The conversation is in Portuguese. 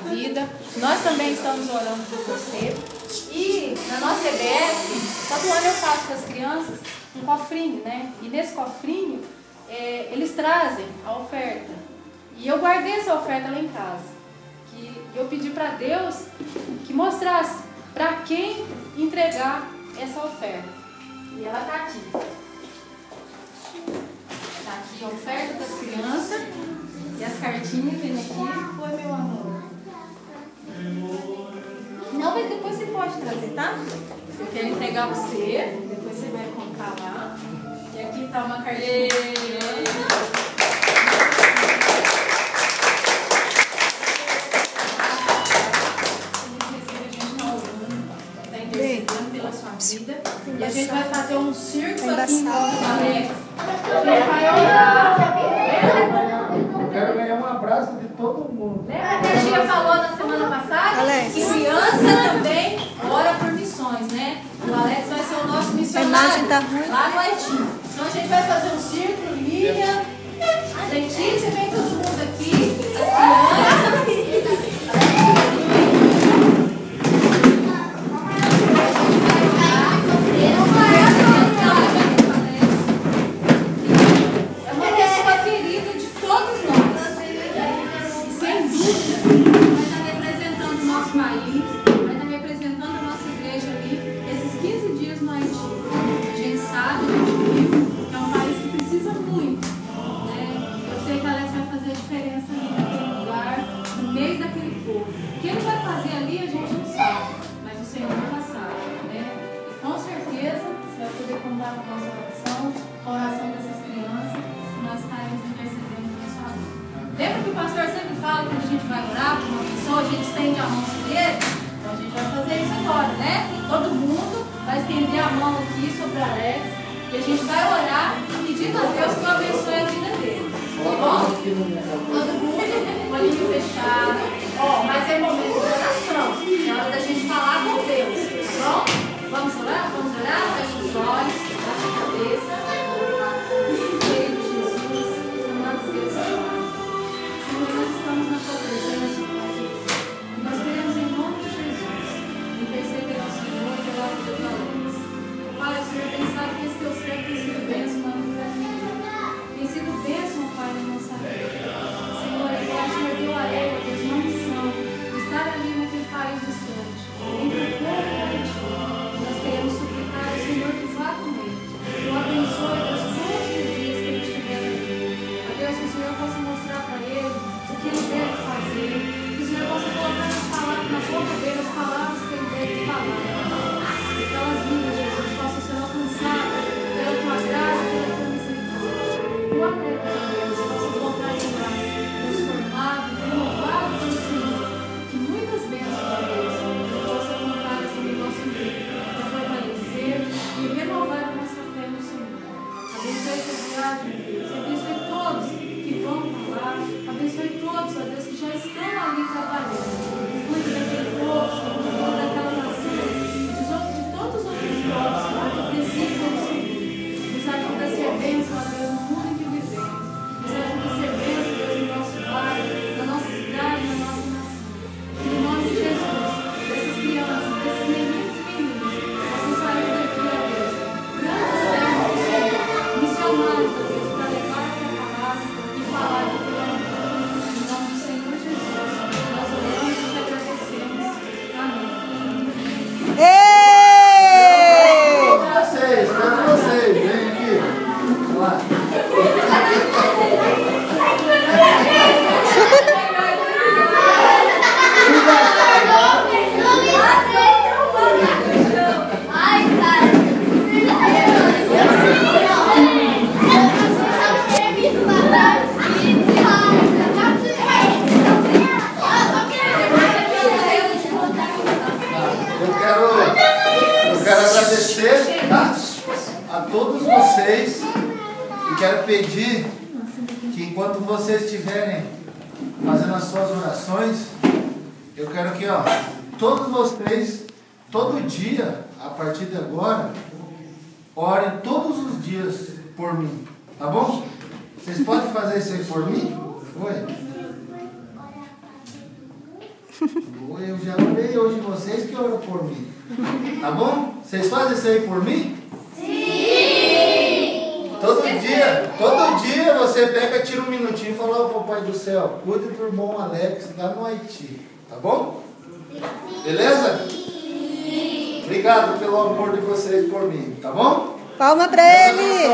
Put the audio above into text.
vida. Nós também estamos orando por você. E na nossa EBS, todo ano eu faço com as crianças um cofrinho, né? E nesse cofrinho, eles trazem a oferta. E eu guardei essa oferta lá em casa. Que eu pedi para Deus que mostrasse para quem entregar essa oferta. E ela está aqui. Está aqui a oferta das crianças. E as cartinhas vem aqui. Foi, meu amor. Não, mas depois você pode trazer, tá? Eu quero entregar para você. Depois você vai contar lá. E aqui está uma cartinha. Pela sua vida. E a gente vai fazer um círculo aqui em volta do Alex. A gente vai orar. Eu quero ganhar um abraço de todo mundo. Lembra que a Tia falou na semana passada? Alex. Que criança também ora por missões, né? O Alex vai ser o nosso missionário lá no Haiti. Então a gente vai fazer um círculo, Lívia, a Letícia, vem todo mundo aqui, as crianças. Lembra que o pastor sempre fala que a gente vai orar por uma pessoa, a gente estende a mão sobre ele? Então a gente vai fazer isso agora, né? Todo mundo vai estender a mão aqui sobre o Alex e a gente vai orar pedindo a Deus que abençoe a vida dele. Tá bom? Todo mundo, olhinho fechado. Ó, mas é momento de oração. É hora da gente falar com Deus. Tá bom? Vamos orar? Vamos orar? Fecha os olhos, baixa a cabeça. Nós estamos na sua presença, Pai. Nós queremos, em nome de Jesus, interceder ao Senhor pela vida do Alex. Pai, o Senhor tem sabe que esse teu servo tem sido bênção na vida da minha vida. Tem sido bênção, Pai, na nossa vida. Senhor, agora o Senhor deu a ela, Deus, uma missão de estar ali naquele país distante, entre o povo e Haiti. Nós queremos suplicar ao Senhor que vá com ele. Que o abençoe, Deus, todos os dias que ele estiver aqui. A Deus, que o Senhor possa mostrar para ele o que ele deve fazer, que o Senhor possa colocar nas bocas dele as palavras que ele deve falar, que aquelas vidas, Jesus, possam ser alcançadas pela tua graça e pela tua misericórdia. O atleta também, Deus, possa voltar em lá, transformado, renovado pelo Senhor, que muitas bênçãos, ó Deus, possam contar sobre o nosso vida, para fortalecer e renovar a nossa fé no Senhor. Abençoe essa viagem, Deus, abençoe todos que vão falar, abençoe todos, ó Deus, que já estão ali trabalhando. Cuide daquele povo, Senhor, daquela nação, de todos os outros povos, Senhor, que precisam do Senhor. Nos ajuda a ser bênção, ó Deus, no mundo em que vivemos. Nos ajuda a ser bênção, Deus, no nosso bairro, na nossa cidade, na nossa nação. E no nome de Jesus, dessas crianças, desses meninos e meninas, possam sair daqui, ó Deus, grandes servos, Senhor, missionários, ó Deus, para levar essa palavra e falar do teu amor. Em nome do Senhor Jesus, nós oramos e te agradecemos. Amém. Espero vocês, vem aqui. Vamos lá. Eu quero agradecer, tá, a todos vocês e quero pedir que enquanto vocês estiverem fazendo as suas orações, eu quero que, ó, todos vocês, todo dia, a partir de agora, orem todos os dias por mim, tá bom? Vocês podem fazer isso aí por mim? Oi? Eu já orei hoje em vocês que oram por mim. Tá bom? Vocês fazem isso aí por mim? Sim! Todo dia você pega, tira um minutinho e fala: "Ó, Papai do céu, cuide do irmão Alex lá no Haiti." Tá bom? Beleza? Sim! Obrigado pelo amor de vocês por mim. Tá bom? Palma pra ele!